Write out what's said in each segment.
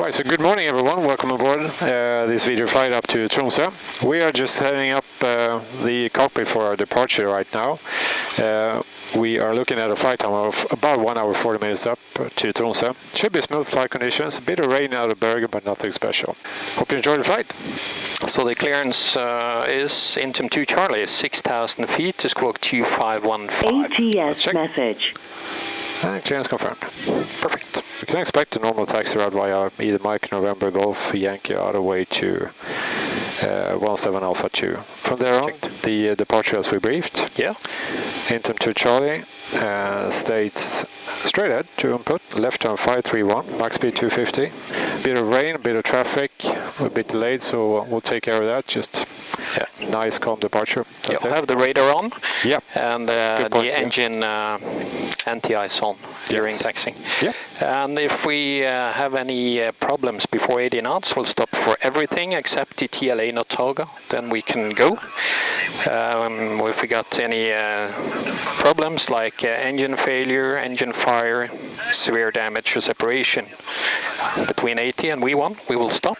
Right, so good morning everyone, welcome aboard this video flight up to Tromsø. We are just heading up the cockpit for our departure right now. We are looking at a flight time of about 1 hour 40 minutes up to Tromsø. Should be smooth flight conditions, a bit of rain out of Bergen but nothing special. Hope you enjoy the flight. So the clearance is Intim 2 Charlie, 6,000 feet to squawk 2515. ATS message. And clearance confirmed. Perfect. We can expect a normal taxi route via either Mike November Golf Yankee all the way to 17 Alpha 2. From there on, the departure as we briefed. Yeah. Intim 2 Charlie states straight ahead to input, left turn 531, max speed 250. Bit of rain, a bit of traffic, a bit delayed, so we'll take care of that. Just nice calm departure. Yeah, we'll have the radar on. Yeah. And the engine anti-ice on during taxiing. Yeah. And if we have any problems before 80 knots, we'll stop for everything except the TLA Notoga. Then we can go. If we got any problems like engine failure, engine fire, severe damage or separation between 80 and V1, we will stop.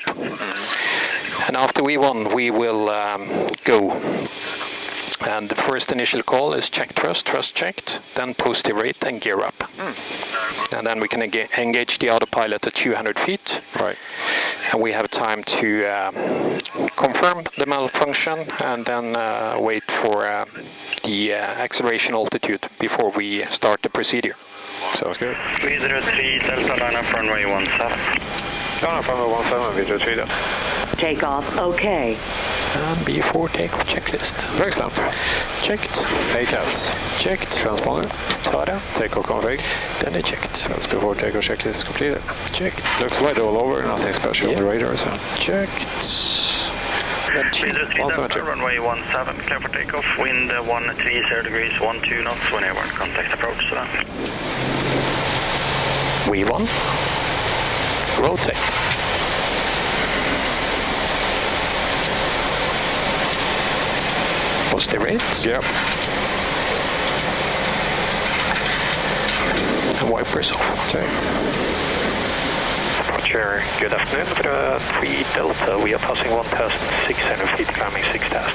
And after V1, we will go. And the first initial call is check thrust checked, then positive rate and gear up. And then we can engage the autopilot at 200 feet. Right. And we have time to confirm the malfunction and then wait for the acceleration altitude before we start the procedure. Sounds good. Wideroe 3, Delta line up runway 17. Line up runway 17, Wideroe 3 then. Takeoff okay. And before takeoff checklist. Very sound. Checked. ATAS. Checked. Transponder. Tada. Takeoff config. Then it checked. That's before takeoff checklist completed. Checked. Looks white all over, nothing special on the radar. So. Checked. Then Wideroe 3, Delta runway 17, clear for takeoff. Wind 130 degrees, 12 knots when airborne contact approach. V1. Rotate. Positive rates. Yep. And wipers off. Checked. Roger. Good afternoon. For 3 Delta, we are passing 1,600 feet, climbing 6,000.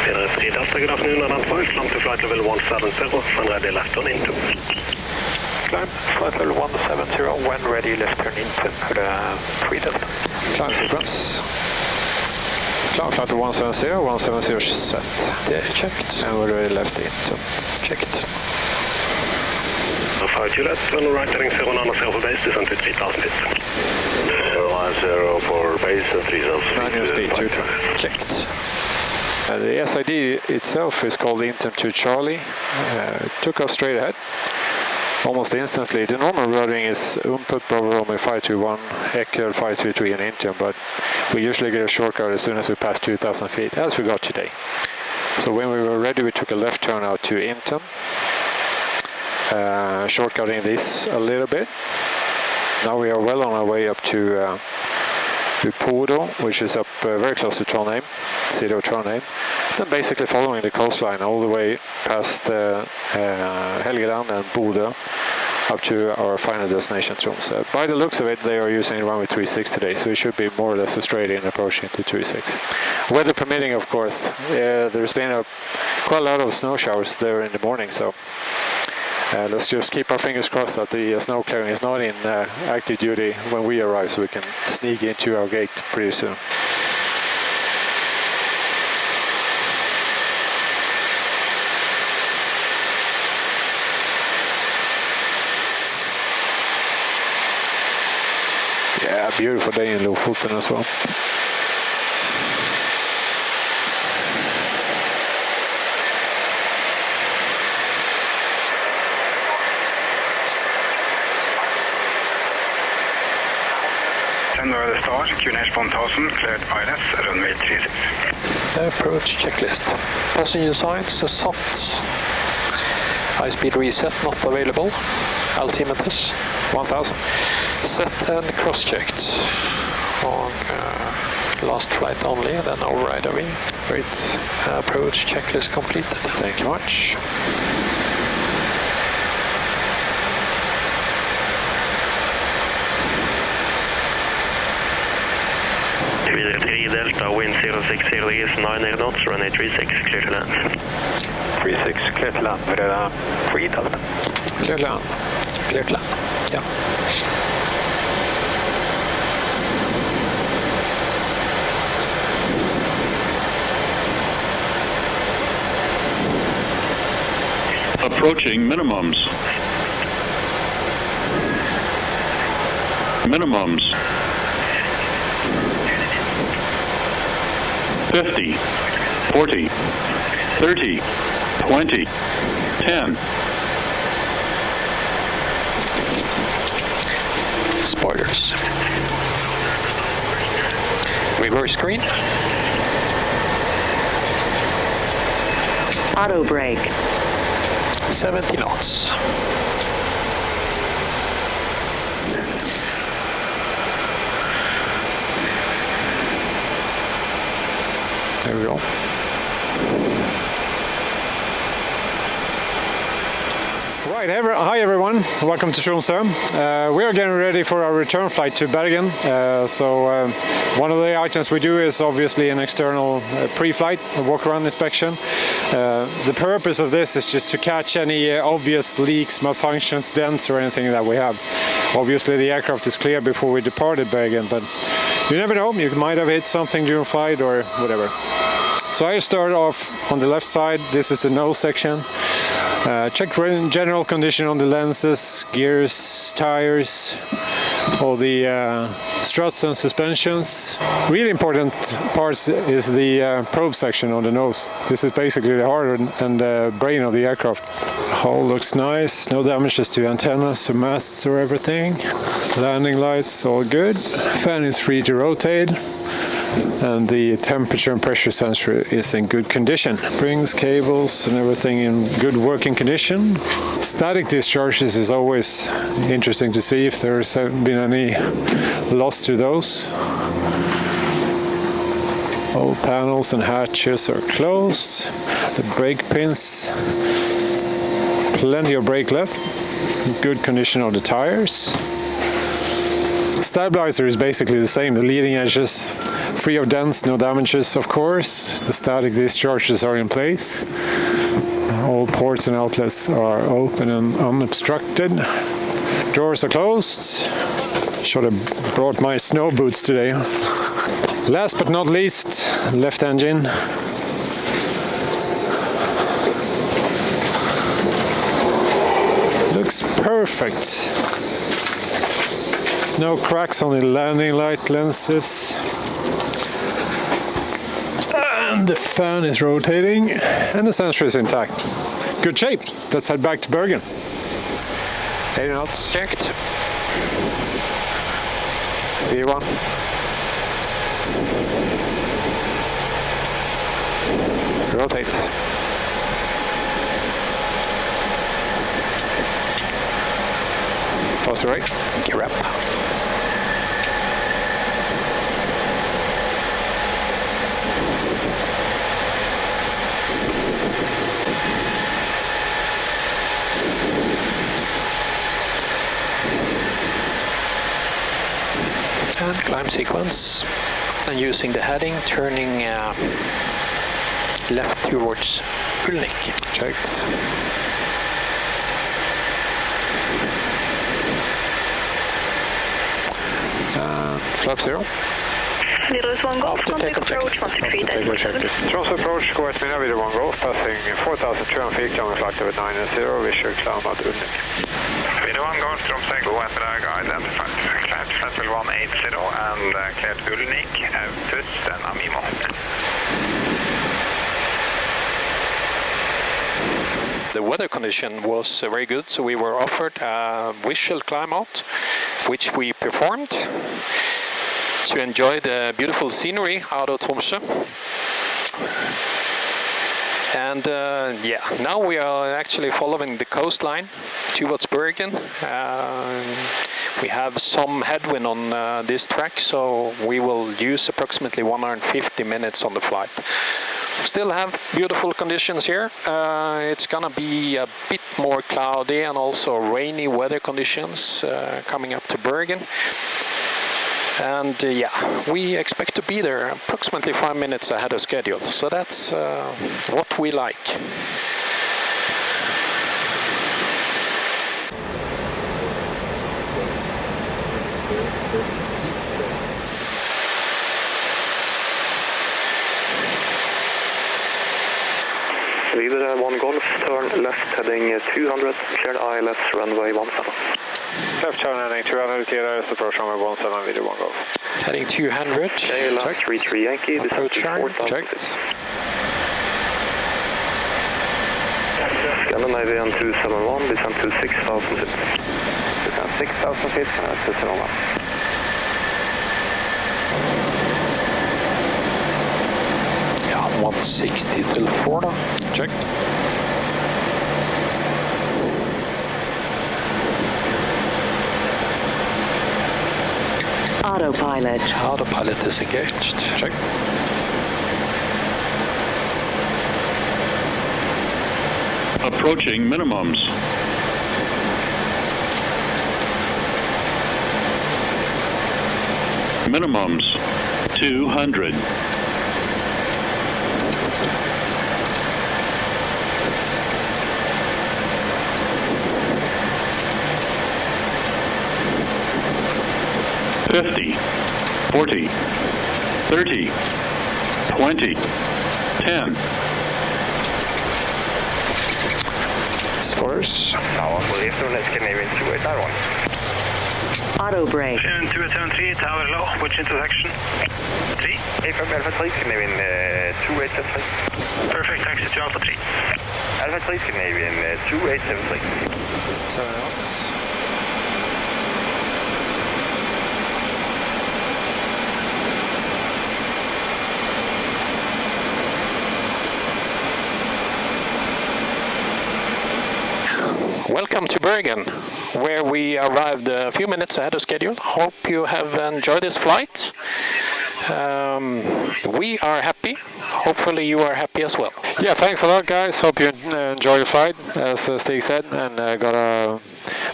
3 Delta, good afternoon, identified, climb to flight level 170, when ready left turn into. Climb flight level 170, when ready left turn into for the 3 Delta. Climb sequence. Climb flight to 170, 170 set. Yeah, checked. And we're already left into. Checked. 5 Juliet, turn right heading 090 for base, descent to 3,000 feet. 010 for base and 3,000 Manual speed 2. Checked. The SID itself is called Intim 2 Charlie. Took off straight ahead. Almost instantly. The normal routing is input Bravo Romeo 521, Echo 523 and Intim, but we usually get a shortcut as soon as we pass 2,000 feet, as we got today. So when we were ready, we took a left turn out to Intim, shortcutting this a little bit. Now we are well on our way up to Wideroe, which is up very close to Trondheim, city of Trondheim. Then basically following the coastline all the way past Helgeland and Bodø up to our final destination, Tromsø. By the looks of it, they are using runway 36 today, so it should be more or less a straight-in approach into 36. Weather permitting, of course. There's been quite a lot of snow showers there in the morning, so let's just keep our fingers crossed that the snow clearing is not in active duty when we arrive, so we can sneak into our gate pretty soon. Yeah, beautiful day in Lofoten as well. January start, QNH 1000, cleared ILS, runway 36. Approach checklist. Passenger signs, SOT. High speed reset not available. Altimeters 1000. Set and cross checked on last flight only, then override away. Great. Approach checklist completed. Thank you much. Delta, wind 060 degrees, 98 knots, runway 36, clear to land. 36, clear to land with a 3000. Clear to land. Clear to land. Yeah. Approaching minimums. Minimums. 50, 40, 30, 20, 10. Spoilers. Reverse screen. Auto brake. 70 knots. There we go. Right, hi everyone, welcome to Tromsø. We are getting ready for our return flight to Bergen. One of the items we do is obviously an external pre-flight, a walk-around inspection. The purpose of this is just to catch any obvious leaks, malfunctions, dents or anything that we have. Obviously the aircraft is clear before we departed Bergen, but you never know, you might have hit something during flight or whatever. So I start off on the left side. This is the nose section. Check general condition on the lenses, gears, tires, all the struts and suspensions. Really important parts is the probe section on the nose. This is basically the heart and brain of the aircraft. Hull looks nice, no damages to antennas or masts or everything. Landing lights all good. Fan is free to rotate. And the temperature and pressure sensor is in good condition. Springs, cables and everything in good working condition. Static discharges is always interesting to see if there's been any loss to those. All panels and hatches are closed. The brake pins, plenty of brake left. Good condition of the tires. Stabilizer is basically the same, the leading edges free of dents, no damages of course. The static discharges are in place. All ports and outlets are open and unobstructed. Doors are closed. Should have brought my snow boots today. Last but not least, left engine. Looks perfect. No cracks on the landing light lenses. And the fan is rotating and the sensor is intact. Good shape. Let's head back to Bergen. 80 knots. Checked. V1. Rotate. Close right. Gear up. And climb sequence. And using the heading, turning left towards Ulnik. Checked. Flap 0. Wideroe 1 Golf, contact approach 123.7. Tromsø approach, go at Mina, Wideroe 1 Golf, passing 4,200 feet, climbing flight over 9-0, visual climb at Ulnik. Wideroe 1 Golf, Tromsø, go at Bergen, identified flight level 180 and cleared Ulnik, push and Amimo. The weather condition was very good, so we were offered a visual climb out, which we performed to enjoy the beautiful scenery out of Tromsø. And yeah, now we are actually following the coastline towards Bergen. We have some headwind on this track, so we will use approximately 150 minutes on the flight. Still have beautiful conditions here. It's gonna be a bit more cloudy and also rainy weather conditions coming up to Bergen. And yeah, we expect to be there approximately 5 minutes ahead of schedule. So that's what we like. Wideroe 1 Golf, turn left heading 200, cleared ILS runway 17. Left turn heading 200, cleared approach runway 17, Wideroe 1 Golf. Heading 200, check. 33 Yankee, approach turn, check. Scandinavian 271, descent to 6,000 feet. Descent 6,000 feet, to Svolvær. Yeah, 160 till 4 då. Check. Autopilot. Autopilot is engaged. Check. Approaching minimums. Minimums 200. $50, $40, $30, $20, $10. Scores. Now, we'll leave to let's get maybe into it, that one. Auto brake. 2873, tower low, which intersection? 3. A5 Alpha 3, Scandinavian 2873. Perfect, taxi to Alpha 3. Alpha 3, Scandinavian 2873. Someone else. Welcome to Bergen, where we arrived a few minutes ahead of schedule. Hope you have enjoyed this flight. We are happy. Hopefully you are happy as well. Yeah, thanks a lot, guys. Hope you enjoyed the flight, as Stig said, and got a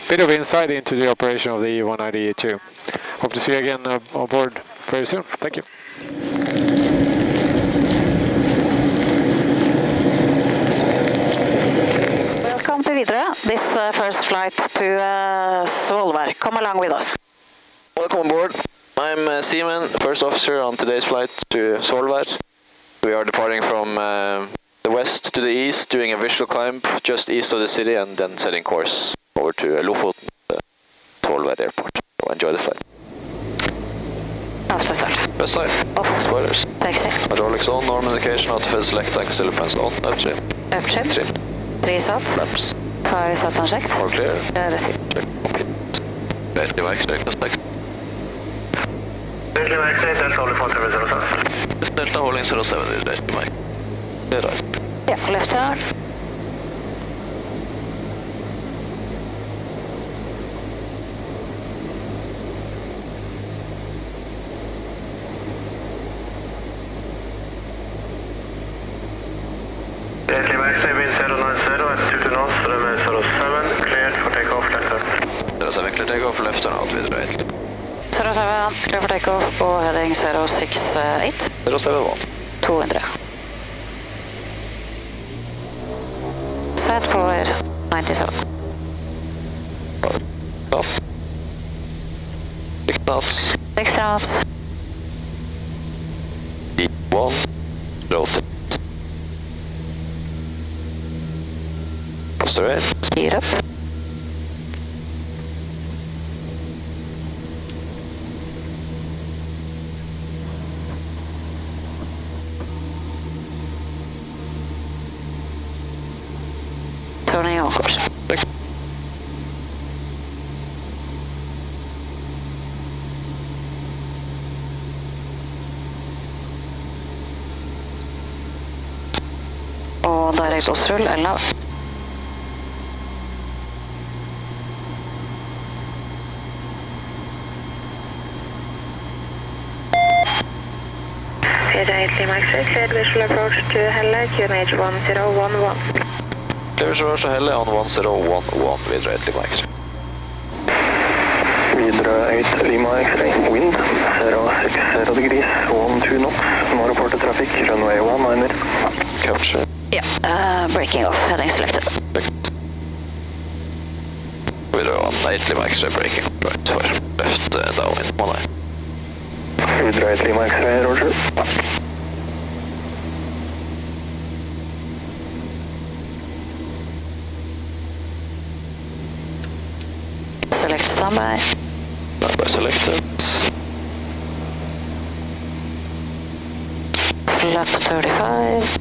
bit of insight into the operation of the E190-E2. Hope to see you again on board very soon. Thank you. Welcome to Wideroe, this first flight to Svolvær. Come along with us. Welcome aboard. I'm Seaman, first officer on today's flight to Svolvær. We are departing from the west to the east, doing a visual climb just east of the city, and then setting course over to Lofoten, Svolvær airport. So enjoy the flight. After start. Best side. Off. Spoilers. Taxi. Hydraulics on, normal indication, autofill select, anchor still depends on, upstream. Upstream. Trim. 3 sat. Flaps. 5 sat unchecked. All clear. Receive. Check complete. Right, device check, suspect. Delta Mike, Delta holding 4707. Delta holding 07 is right, Mike. Yeah, right. Yeah, left turn. Delta Mike, wind 090 at 22 knots, runway 07, cleared for takeoff, left turn. 07 clear takeoff, left turn out with right. 07, clear for takeoff og heading 068. 071. 200. Set for 97. Stop. 6 knots. 6 knots. E1. Rotate. Straight. Gear up. Turning on course. Check. Og direct ossrull 11. Cleared visual approach to Helle, QNH 1011. Clear visual approach to Helle on 1011 with Redley Mike. Wideroe 8 Lima X-ray, wind Røde Gris, 12 knots. Nå reporter trafikk, runway 190. Capture. Yeah, breaking off, heading selected. Wideroe 180 Lima X-ray braking right for left down in 19. Wideroe 8 Lima X-ray, roger. Select standby. Standby selected. Flap 35.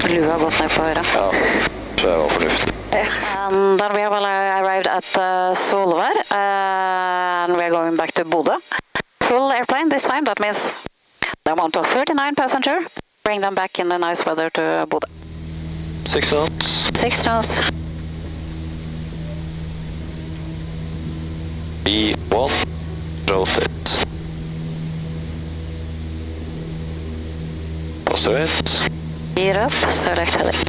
Lua har gått ned på høyre. Ja, så det var fornuftig. And then we have arrived at Svolvær, and we are going back to Bodø. Full airplane this time, that means the amount of 39 passengers. Bring them back in the nice weather to Bodø. 6 knots. 6 knots. E1, rotate. Positive. Gear up, select heading.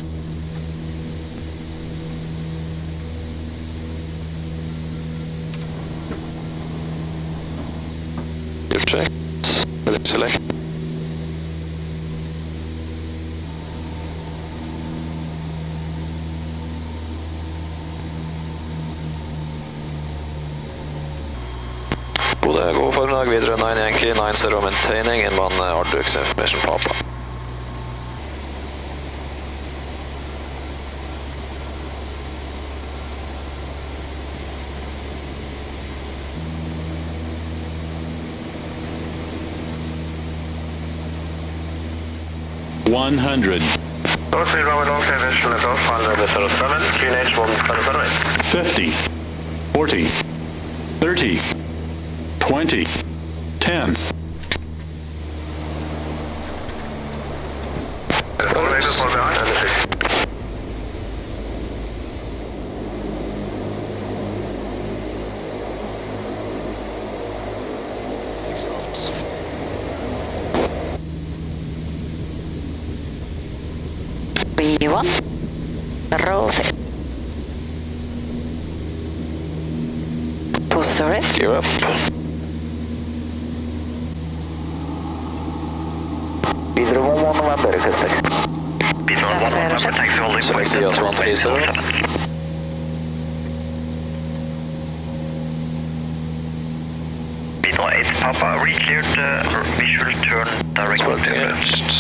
Gear checked. Heading select. Bodø, god formiddag, Wideroe 9 Yankee 90 maintaining in 1 Ardux information Papa. North Wideroe long clear vision left off, 107, QNH 178. 50, 40, 30, 20, 10. All vehicles fall behind and the 6. B1, rotate. Booster it. Gear up. Wideroe 1 November, request. Wideroe 1 November, taxi holding Select EOS 130. Wideroe 8 Papa, re-cleared visual turn direct to Engaged.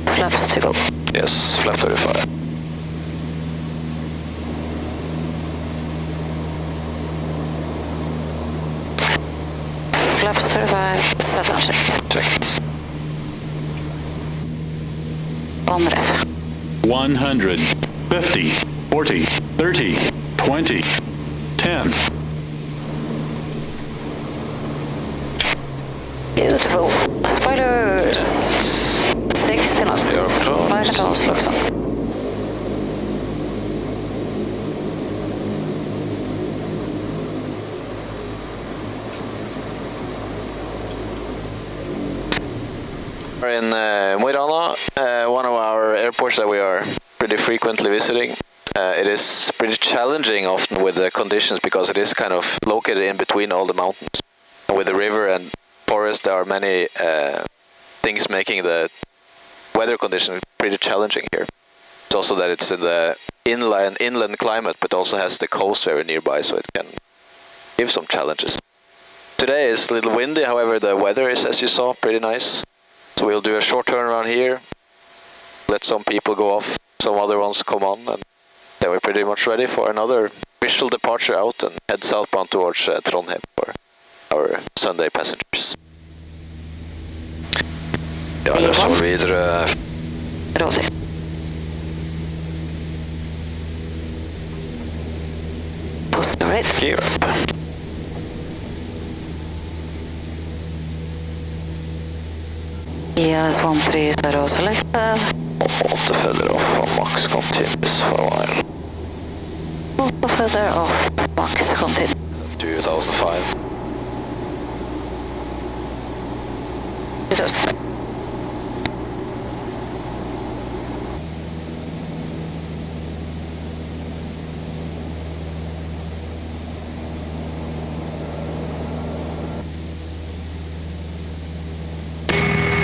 Flaps to go. Yes, flap 35. Flaps 35, set and shift. Checked. On ref. 100, 50, 40, 30, 20, 10. Beautiful. Spoilers. 60 knots. Fire controls looks on. We're in Mo i Rana, one of our airports that we are pretty frequently visiting. It is pretty challenging often with the conditions because it is kind of located in between all the mountains. And with the river and forest, there are many things making the weather conditions pretty challenging here. It's also that it's in the inland climate, but also has the coast very nearby, so it can give some challenges. Today is a little windy, however the weather is, as you saw, pretty nice. So we'll do a short turn around here, let some people go off, some other ones come on, and then we're pretty much ready for another visual departure out and head southbound towards Trondheim for our Sunday passengers. Ja, det så videre. Roligt. Post the red. Gear up. E190 selected. Auto feather off, max continuous for a while. Auto feather off, max continue. 2005. It does.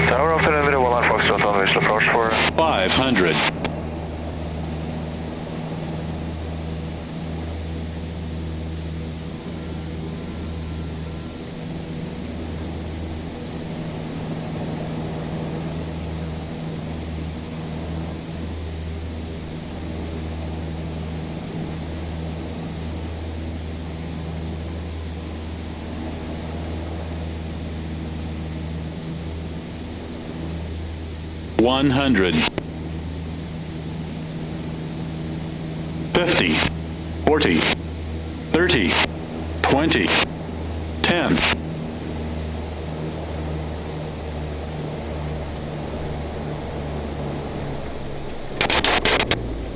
Tower off the Wideroe 1 Foxtrot on visual approach for 500. One hundred. 50, 40, 30, 20, 10.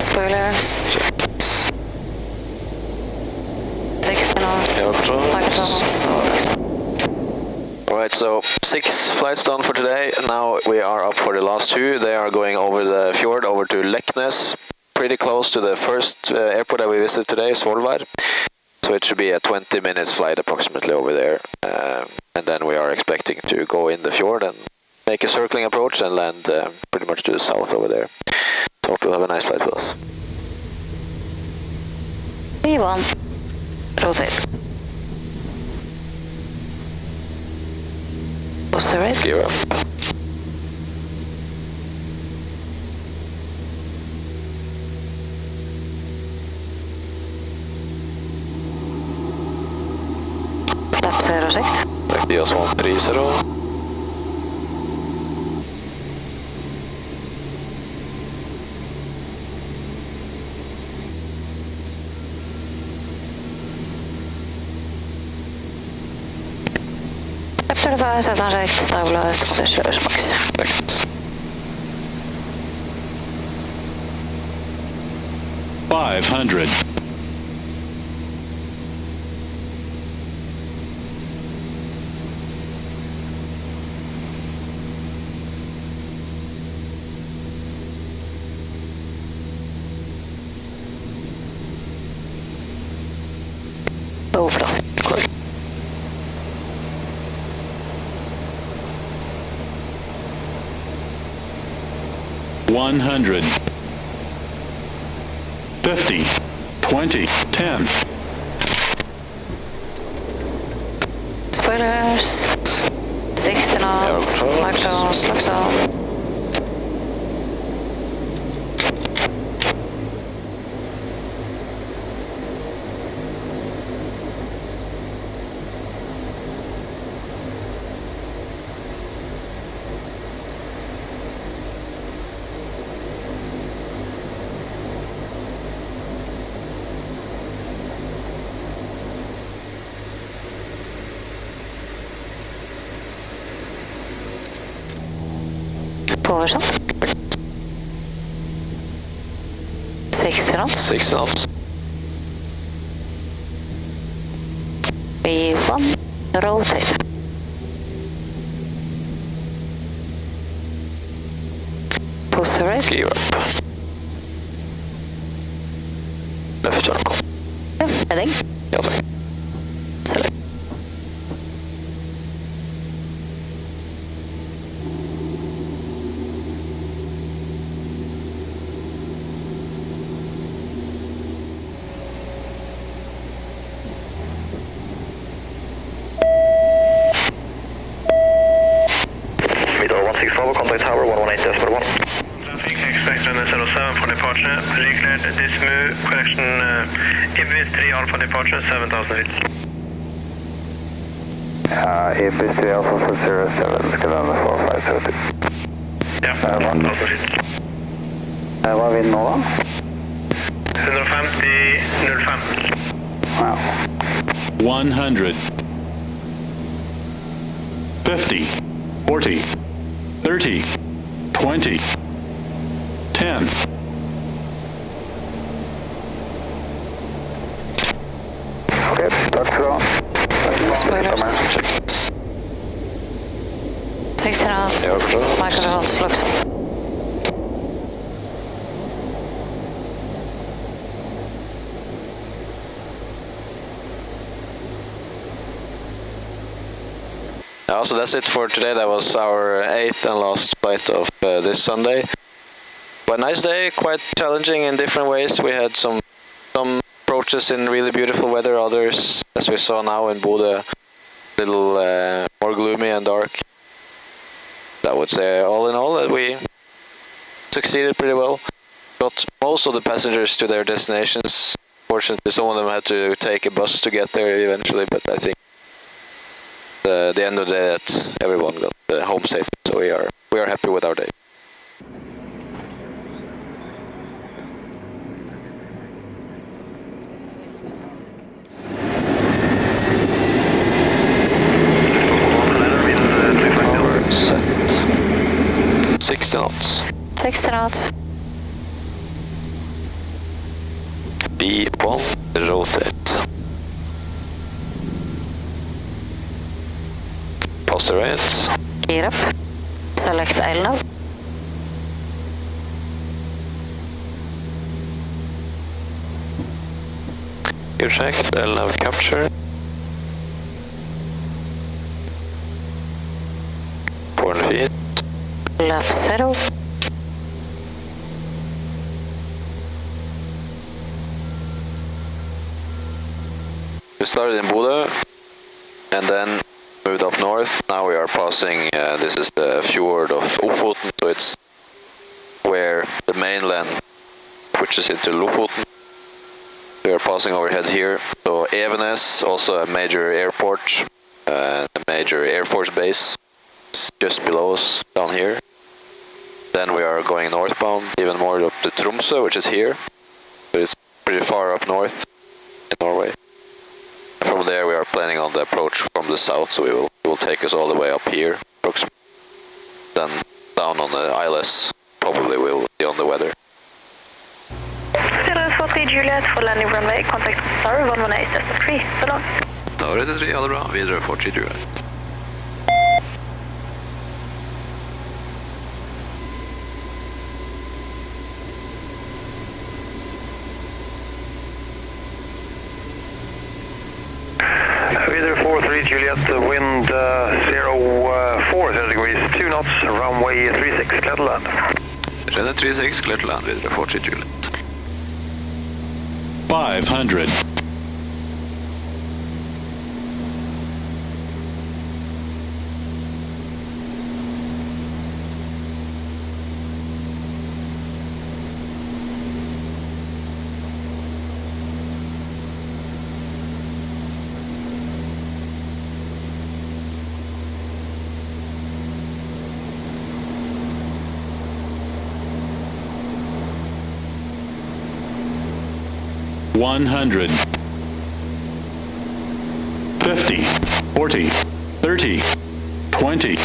Spoilers. 16 knots. Alright, so 6 flights done for today. Now we are up for the last 2. They are going over the fjord, over to Leknes, pretty close to the first airport that we visited today, Svolvær. So it should be a 20 minutes flight approximately over there. And then we are expecting to go in the fjord and make a circling approach and land pretty much to the south over there. So hope you'll have a nice flight with us. E1. Rotate. Post the red. Gear up. Flap 06. Back to us 130. Efter 106 stavlas det körs max. Thanks. 500. Overlast. 100. 50, 20, 10. Spoilers. 16 knots. Max locks on. Påversson. 60 knots. 6 knots. E1. Rotate. Post the red. Gear up. Left circle. Heading. Ja, tack. Select. recleared this move, correction, Ibis 3 Alpha departure, 7,000 feet. Ibis 3 Alpha 07, ska landa 4530. Ja, 1,000 feet. Vad är vi nå då? 150,05. Wow. 100, 50, 40, 30, 20, 10. Okej, tack så bra. Spoilers. 60 knots. Microphones looks up. Yeah, so that's it for today. That was our 8th and last flight of this Sunday. But nice day, quite challenging in different ways. We had some approaches in really beautiful weather, others, as we saw now in Bodø, a little more gloomy and dark. I would say all in all that we succeeded pretty well. Got most of the passengers to their destinations. Fortunately, some of them had to take a bus to get there eventually, but I think the end of the day that everyone got home safe, so we are happy with our day. Power set 60 knots. 60 knots. B1 rotate. Pause the reins. Gear up. Select LNAV. Gear check, LNAV capture. 400 feet. Left 0. We started in Bodø and then moved up north. Now we are passing, this is the fjord of Ofoten, so it's where the mainland switches into Lofoten. We are passing overhead here. So Evenes, also a major airport, a major Air Force base, it's just below us down here. Then we are going northbound, even more up to Tromsø, which is here. But it's pretty far up north in Norway. From there we are planning on the approach from the south, so it will take us all the way up here, approximately. Then down on the ILS, probably we'll be on the weather. 040 Juliet for landing runway, contact Star 118 Delta 3, so long. Delta 3, ha det bra, videre 40 Juliet. Wideroe 43 Juliet, wind 04 degrees, 2 knots, runway 36, clear to land. Runway 36, clear to land, Wideroe 40 Juliet. 500, 100, 50, 40, 30, 20,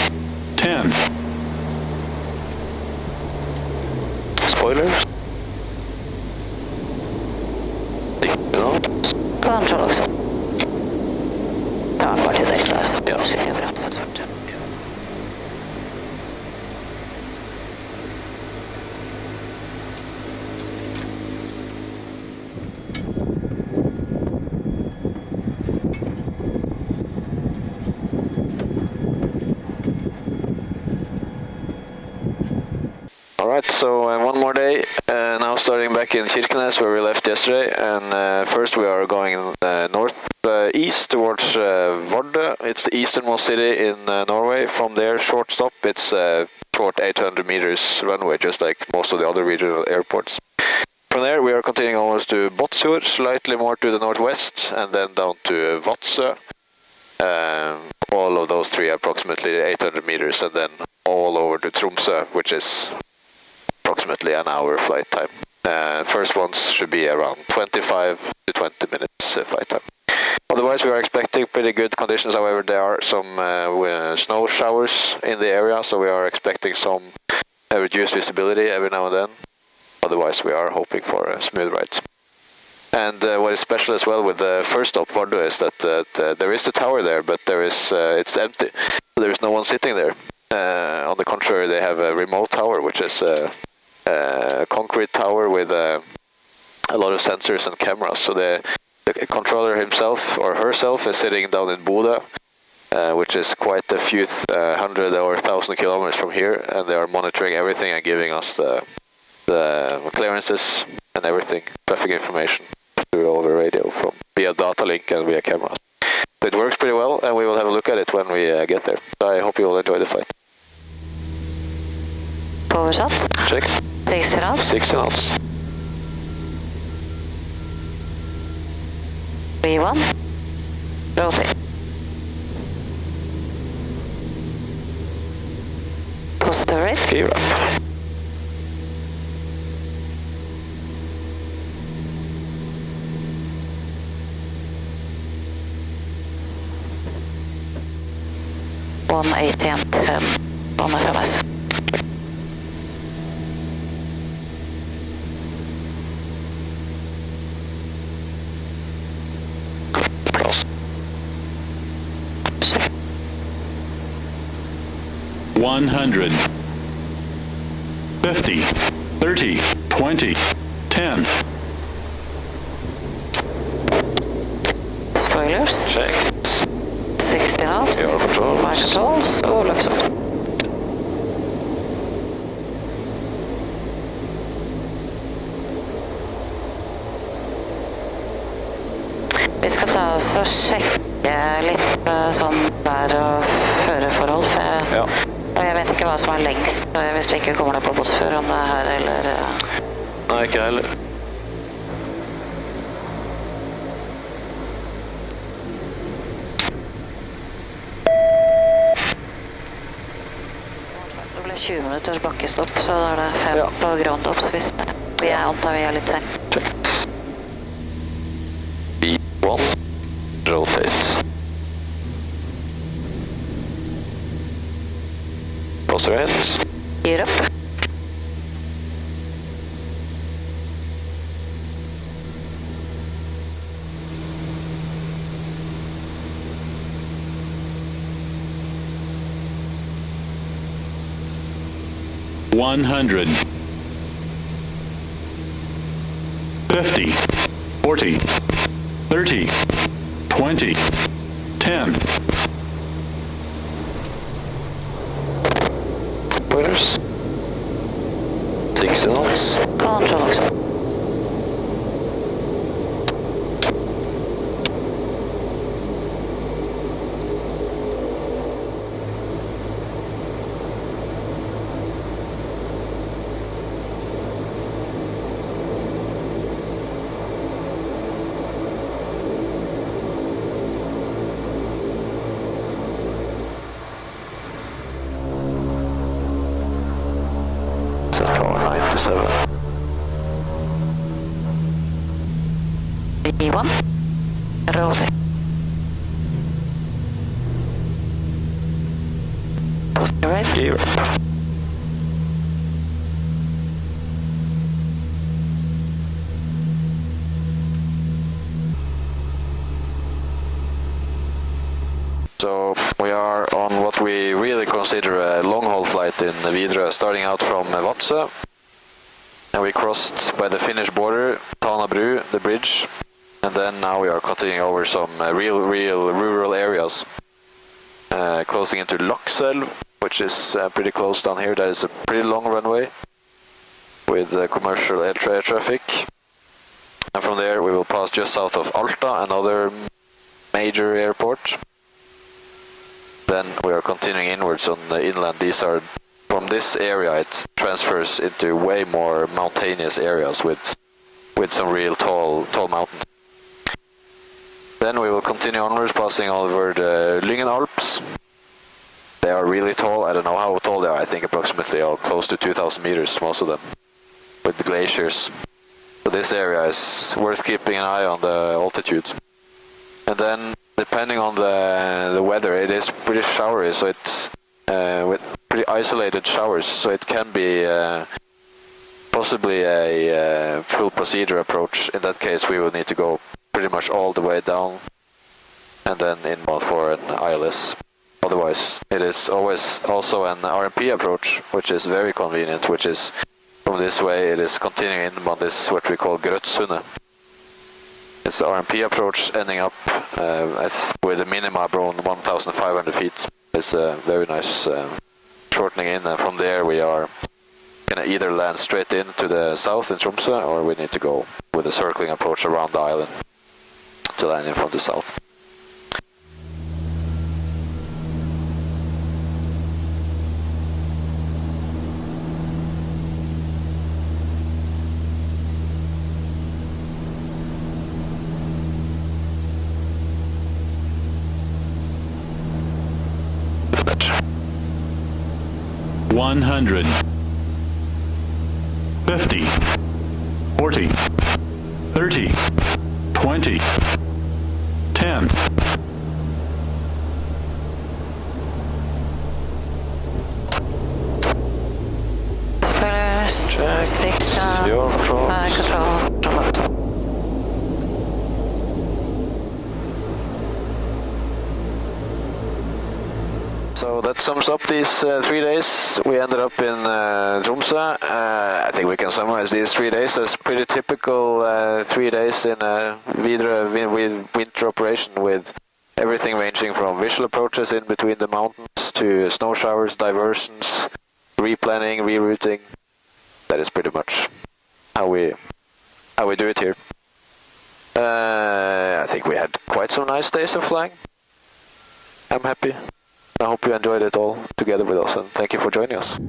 10. Spoilers. Control också. Ta en kvar till dig, så jag måste överens. Alright, so one more day, now starting back in Kirkenes where we left yesterday, and first we are going north-east towards Vardø. It's the easternmost city in Norway. From there, short stop, it's a short 800 meters runway, just like most of the other regional airports. From there we are continuing almost to Båtsfjord, slightly more to the northwest, and then down to Vadsø. All of those three are approximately 800 meters, and then all over to Tromsø, which is approximately an hour flight time. First ones should be around 25 to 20 minutes flight time. Otherwise, we are expecting pretty good conditions. However, there are some snow showers in the area, so we are expecting some reduced visibility every now and then. Otherwise, we are hoping for a smooth ride. And what is special as well with the first stop, Wideroe, is that there is the tower there, but there is it's empty. There is no one sitting there. On the contrary, they have a remote tower, which is a concrete tower with a lot of sensors and cameras. So the controller himself or herself is sitting down in Bodø, which is quite a few 100 or 1,000 kilometers from here, and they are monitoring everything and giving us the clearances and everything, traffic information through over radio from via data link and via cameras. So it works pretty well, and we will have a look at it when we get there. So I hope you will enjoy the flight. Power shots. Check. 60 knots. 60 knots. E1. Rotate. Post turret. Gear up. On 80 and 10 on FMS. Cross. 100, 50, 30, 20, 10. Spoilers. Check. 60 knots. Air control. Flight control. Så looks up. Vi skal ta oss og sjekke litt sånn vær- og føreforhold, for Ja. og jeg vet ikke hva som er lengst, hvis vi ikke kommer ned på Båtsfjord, om det er her eller... Nei, ikke heller. Det ble 20 minutters bakkestopp, så da er det 5 Ja. på groundhops hvis vi antar vi er litt sen. E1, rotate. Post right. Gear up. One 100, 50, 40, 30, 20, 10. Spoilers. 60 knots. Control också. E1. Rotate. Post right. Gear up. So we are on what we really consider a long-haul flight in Wideroe, starting out from Vadsø. And we crossed by the Finnish border, Tana Bru, the bridge. And then now we are continuing over some real rural areas. Closing into Lakselv, which is pretty close down here. That is a pretty long runway with commercial air traffic. And from there we will pass just south of Alta, another major airport. Then we are continuing inwards on the inland. These are, from this area it transfers into way more mountainous areas with with some real tall mountains. Then we will continue onwards, passing over the Lyngen Alps. They are really tall. I don't know how tall they are. I think approximately close to 2,000 meters, most of them, with the glaciers. So this area is worth keeping an eye on the altitude. And then, depending on the weather, it is pretty showery, so it's with pretty isolated showers. So it can be possibly a full procedure approach. In that case, we will need to go pretty much all the way down and then inbound for an ILS. Otherwise, it is always also an RMP approach, which is very convenient, which is from this way, it is continuing inbound this what we call Grøtsundet. It's the RMP approach ending up with a minima around 1,500 feet. It's a very nice shortening in, and from there we are going to either land straight into the south in Tromsø, or we need to go with a circling approach around the island to land in from the south. One 100, 50, 40, 30, 20, 10. Spoilers, 6 knots, control. So that sums up these 3 days. We ended up in Tromsø. I think we can summarize these 3 days as pretty typical 3 days in a Wideroe winter operation, with everything ranging from visual approaches in between the mountains to snow showers, diversions, replanning, rerouting. That is pretty much how we do it here. I think we had quite some nice days of flying. I'm happy. I hope you enjoyed it all together with us, and thank you for joining us.